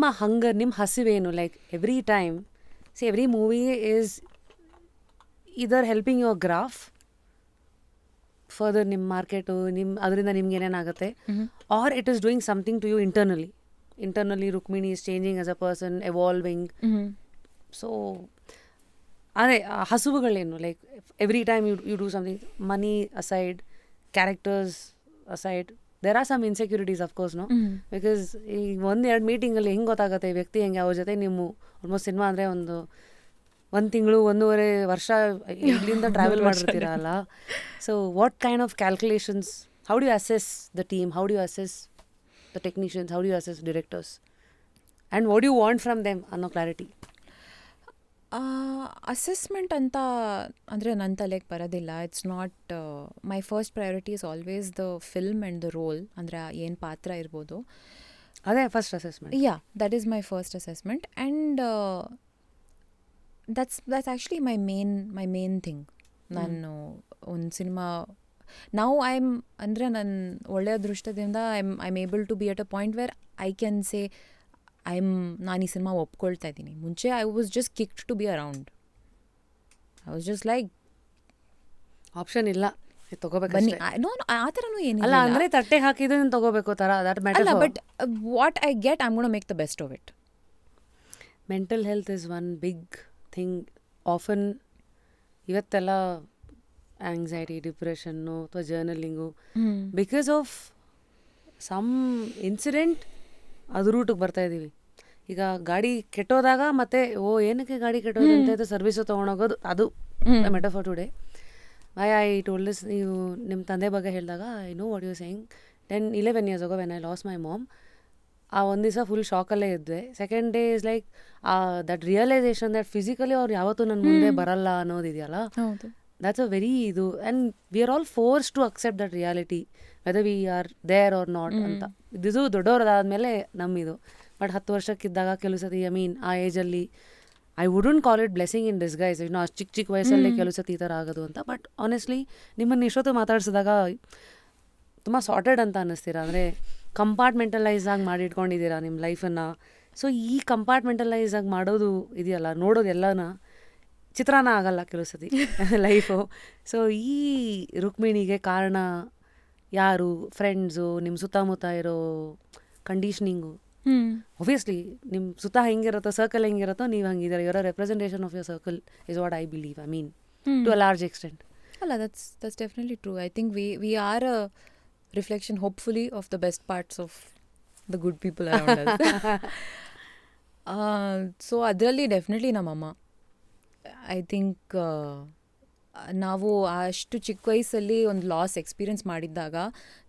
ನಿಮ್ಮ ಹಂಗರ್, ನಿಮ್ಮ ಹಸಿವೇನು? Like every time every movie is either helping your graph further, ನಿಮ್ಮ ಮಾರ್ಕೆಟು, ಅದರಿಂದ ನಿಮ್ಗೆ ಏನೇನಾಗುತ್ತೆ, are it is doing something to you internally Rukmini is changing as a person, evolving. So ಅದೇ ಹಸುವುಗಳೇನು? Like every time you do something, money aside, characters aside, there are some insecurities of course, no? Because ಈ 1-2 ಮೀಟಿಂಗಲ್ಲಿ ಹೆಂಗೆ ಗೊತ್ತಾಗುತ್ತೆ ಈ ವ್ಯಕ್ತಿ ಹೆಂಗೆ, ಅವ್ರ ಜೊತೆ ನೀವು ಆಲ್ಮೋಸ್ಟ್ ಸಿನಿಮಾ ಅಂದರೆ ಒಂದು ತಿಂಗಳು 1.5 ವರ್ಷ ಇಲ್ಲಿಂದ ಟ್ರಾವೆಲ್ ಮಾಡಿರ್ತೀರಲ್ಲ. So what kind of calculations, how do you assess the team, how do you assess the technicians, how do you assess directors, and what you want from them ಅನ್ನೋ clarity? Assessment ಅಂತ ಅಂದರೆ ನನ್ನ ತಲೆಗೆ ಬರೋದಿಲ್ಲ. It's not my first priority is always the film and the role, ಅಂದರೆ ಏನು ಪಾತ್ರ ಇರ್ಬೋದು, ಅದೇ first assessment. That is my first assessment. And that's actually my main thing. ನಾನು ಒಂದು ಸಿನಿಮಾ ನಾವು ಅಂದರೆ ನನ್ನ ಒಳ್ಳೆಯ ಅದೃಷ್ಟದಿಂದ I'm able to be at a point where I can say ನಾನು ಈ ಸಿನಿಮಾ ಒಪ್ಕೊಳ್ತಾ ಇದ್ದೀನಿ. ಮುಂಚೆ I was just kicked to be around. I was just like option ಇಲ್ಲ, ತಗೋಬೇಕು ಬನ್ನಿ. ನೋ ಆ ಥರನೂ ಏನಿಲ್ಲ, ಅಂದರೆ ತಟ್ಟೆ ಹಾಕಿದ್ರೆ ತಗೋಬೇಕು ಥರ, ದಟ್ ಮ್ಯಾಟರ್. ಅಲ್ಲ, but what I get I'm gonna make the best of it. Mental health is one big thing. Often ಇವತ್ತೆಲ್ಲ ಆಂಗ್ಸೈಟಿ, ಡಿಪ್ರೆಷನ್ನು ಅಥವಾ journaling, because of some incident ಅದು ರೂಟಿಗೆ ಬರ್ತಾಯಿದ್ದೀವಿ. ಈಗ ಗಾಡಿ ಕೆಟ್ಟೋದಾಗ ಮತ್ತೆ ಏನಕ್ಕೆ ಗಾಡಿ ಕೆಟ್ಟೋದು ಅಂತ ಇದು ಸರ್ವಿಸು ತೊಗೊಂಡೋಗೋದು, ಅದು metaphor today. I told this, ನೀವು ನಿಮ್ಮ ತಂದೆ ಬಗ್ಗೆ ಹೇಳಿದಾಗ I know what you saying. 10-11 years ago when I lost my mom, ಆ ಒಂದು ದಿವಸ ಫುಲ್ ಶಾಕಲ್ಲೇ ಇದ್ದೆ. Second day is like that realisation that physically ಅವ್ರು ಯಾವತ್ತೂ ನನ್ನ ಮುಂದೆ ಬರಲ್ಲ ಅನ್ನೋದಿದೆಯಲ್ಲ, that's a very ಇದು. And we are all forced to accept that reality whether we are there or not ಅಂತ. ಇದು ದೊಡ್ಡವ್ರದಾದ್ಮೇಲೆ ನಮ್ಮಿದು. ಬಟ್ 10 ವರ್ಷಕ್ಕಿದ್ದಾಗ ಕೆಲವು ಸತಿ, ಐ ಮೀನ್ ಆ ಏಜಲ್ಲಿ I wouldn't call it blessing in disguise, ಇನ್ನು ಅಷ್ಟು ಚಿಕ್ಕ ವಯಸ್ಸಲ್ಲೇ ಕೆಲವು ಸತಿ ಈ ಥರ ಆಗೋದು ಅಂತ. ಬಟ್ ಆನೆಸ್ಟ್ಲಿ ನಿಮ್ಮನ್ನು ಇಷ್ಟೊತ್ತು ಮಾತಾಡ್ಸಿದಾಗ ತುಂಬ ಸಾರ್ಟೆಡ್ ಅಂತ ಅನ್ನಿಸ್ತೀರಾ, ಅಂದರೆ ಕಂಪಾರ್ಟ್ಮೆಂಟಲೈಸ್ ಆಗಿ ಮಾಡಿಟ್ಕೊಂಡಿದ್ದೀರಾ ನಿಮ್ಮ ಲೈಫನ್ನು. ಸೊ ಈ ಕಂಪಾರ್ಟ್ಮೆಂಟಲೈಸ್ ಆಗಿ ಮಾಡೋದು ಇದೆಯಲ್ಲ, ನೋಡೋದು ಎಲ್ಲನ ಚಿತ್ರಾನ್ನ ಆಗಲ್ಲ ಕೆಲವು ಸತಿ ಲೈಫು. ಸೊ ಈ ರುಕ್ಮಿಣಿಗೆ ಕಾರಣ ಯಾರು? ಫ್ರೆಂಡ್ಸು, ನಿಮ್ಮ ಸುತ್ತಮುತ್ತ ಇರೋ ಕಂಡೀಷ್ನಿಂಗು? ಒಬ್ವಿಯಸ್ಲಿ ನಿಮ್ಮ ಸುತ್ತ ಹೆಂಗಿರುತ್ತೋ, ಸರ್ಕಲ್ ಹೆಂಗಿರುತ್ತೋ, ನೀವು ಹಂಗಿದ್ದೀರ. Your representation of your circle is what I believe, I mean to a large extent. ಅಲ್ಲ, that's definitely true. I think we are a reflection, hopefully, of the best parts of the good people around us. So ಅದರಲ್ಲಿ definitely ನಮ್ಮಮ್ಮ. I think ನಾವು ಅಷ್ಟು ಚಿಕ್ಕ ವಯಸ್ಸಲ್ಲಿ ಒಂದು loss experience ಮಾಡಿದ್ದಾಗ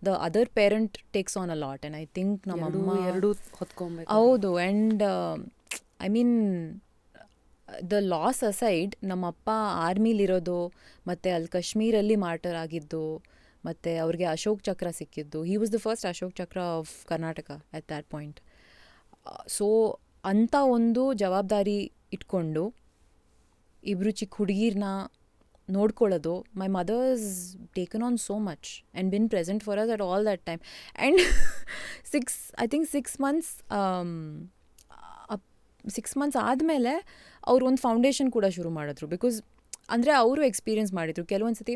the other parent takes on a lot. And I think ನಮ್ಮಮ್ಮ ಎರಡೂ ಹೊತ್ಕೊಬೇಕು. ಹೌದು. And I mean the loss aside, ನಮ್ಮಪ್ಪ ಆರ್ಮಿಲಿರೋದು, ಮತ್ತು ಅಲ್ಲಿ ಕಾಶ್ಮೀರಲ್ಲಿ ಮಾರ್ಟರ್ ಆಗಿದ್ದು, ಮತ್ತು ಅವ್ರಿಗೆ ಅಶೋಕ್ ಚಕ್ರ ಸಿಕ್ಕಿದ್ದು. He was the first Ashok Chakra of Karnataka at that point. So ಅಂಥ ಒಂದು ಜವಾಬ್ದಾರಿ ಇಟ್ಕೊಂಡು ಇಬ್ಬರು ಚಿಕ್ಕ ಹುಡುಗಿರನ್ನ ನೋಡ್ಕೊಳ್ಳೋದು, my mother's taken on so much and been present for us at all that time. And 6 months ಆದಮೇಲೆ ಅವರು ಒಂದು ಫೌಂಡೇಶನ್ ಕೂಡ ಶುರು ಮಾಡಿದ್ರು. ಬಿಕಾಸ್ ಅಂದರೆ ಅವರು ಎಕ್ಸ್ಪೀರಿಯನ್ಸ್ ಮಾಡಿದರು ಕೆಲವೊಂದು ಸತಿ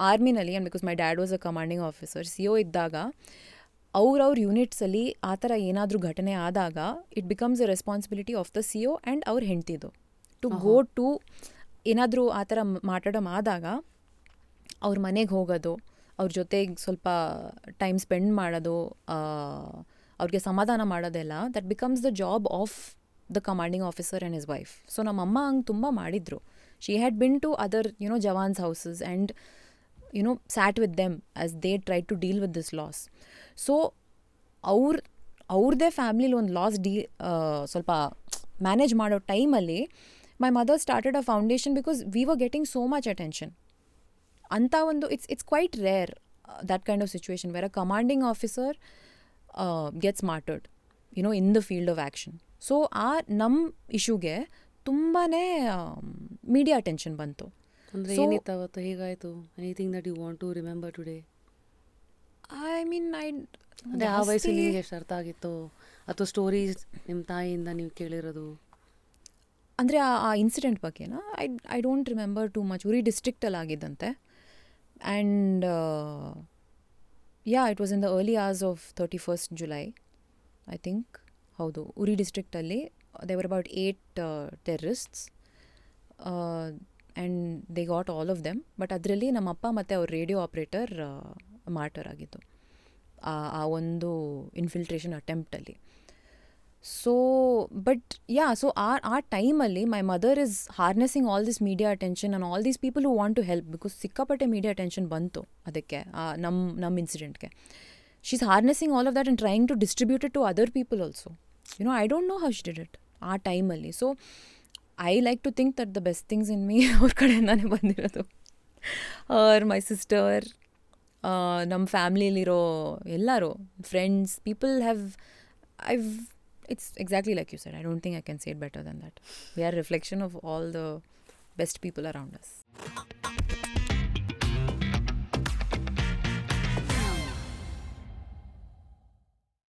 ಆರ್ಮಿನಲ್ಲಿ. And because my dad was a commanding officer, CO ಇದ್ದಾಗ ಅವ್ರ ಯೂನಿಟ್ಸಲ್ಲಿ ಆ ಥರ ಏನಾದರೂ ಘಟನೆ ಆದಾಗ it becomes a responsibility of the CO and ಅವ್ರ ಹೆಂಡ್ತಿದು ಟು ಗೋ ಟು, ಏನಾದರೂ ಆ ಥರ ಮಾತಾಡೋ ಆದಾಗ ಅವ್ರ ಮನೆಗೆ ಹೋಗೋದು, ಅವ್ರ ಜೊತೆಗೆ ಸ್ವಲ್ಪ ಟೈಮ್ ಸ್ಪೆಂಡ್ ಮಾಡೋದು, ಅವ್ರಿಗೆ ಸಮಾಧಾನ ಮಾಡೋದೆಲ್ಲ, that becomes the job of the commanding officer and his wife. So ನಮ್ಮಮ್ಮ ಹಂಗೆ ತುಂಬ ಮಾಡಿದರು. She had been to other jawans houses and sat with them as they try to deal with this loss. So ಅವ್ರದ್ದೇ ಫ್ಯಾಮ್ಲಿಲಿ ಒಂದು loss ಸ್ವಲ್ಪ manage ಮಾಡೋ ಟೈಮಲ್ಲಿ my mother started a foundation because we were getting so much attention. ಅಂಥ ಒಂದು it's quite rare that kind of situation wear a commanding officer gets martyred in the field of action. So ನಮ್ಮ ಇಶ್ಯೂಗೆ ತುಂಬಾ media attention ಬಂತು. ಅಂದರೆ ಏನಿತ್ತು ಅವತ್ತು, ಹೇಗಾಯಿತು? Anything that you want to remember today? I mean ಅಂದರೆ ಆ ವಯಸ್ಸಲ್ಲಿ ನಿಮಗೆ ಎಷ್ಟು ಅರ್ಥ ಆಗಿತ್ತು? ಅಥವಾ ಸ್ಟೋರೀಸ್ ನಿಮ್ಮ ತಾಯಿಯಿಂದ ನೀವು ಕೇಳಿರೋದು? ಅಂದರೆ ಆ ಇನ್ಸಿಡೆಂಟ್ ಬಗ್ಗೆನಾ? I don't remember too much. Uri ಡಿಸ್ಟ್ರಿಕ್ಟಲ್ಲಿ ಆಗಿದ್ದಂತೆ. And it was in the early hours of 31st July, I think. ಹೌದು, ಉರಿ ಡಿಸ್ಟ್ರಿಕ್ಟಲ್ಲಿ there were about 8 terrorists and they got all of them. But ಅದರಲ್ಲಿ ನಮ್ಮಪ್ಪ ಮತ್ತು ಅವ್ರ ರೇಡಿಯೋ ಆಪ್ರೇಟರ್ ಮಾರ್ಟರ್ ಆಗಿತ್ತು ಆ ಒಂದು ಇನ್ಫಿಲ್ಟ್ರೇಷನ್ ಅಟೆಂಪ್ಟಲ್ಲಿ. ಸೊ ಆ ಟೈಮಲ್ಲಿ my mother is harnessing all this media attention and all these people who want to help, because ಸಿಕ್ಕಾಪಟ್ಟೆ ಮೀಡಿಯಾ ಅಟೆನ್ಷನ್ ಬಂತು ಅದಕ್ಕೆ, ನಮ್ಮ ಇನ್ಸಿಡೆಂಟ್ಗೆ. She is harnessing all of that and trying to distribute it to other people also. I don't know how she did it ಆ ಟೈಮಲ್ಲಿ. So I like to think that the best things in me ಅವ್ರ ಕಡೆಯಿಂದಾನೇ ಬಂದಿರೋದು. My sister, ನಮ್ಮ ಫ್ಯಾಮ್ಲಿಲಿರೋ ಎಲ್ಲರೂ, friends, people it's exactly like you said. I don't think I can say it better than that. We are a reflection of all the best people around us.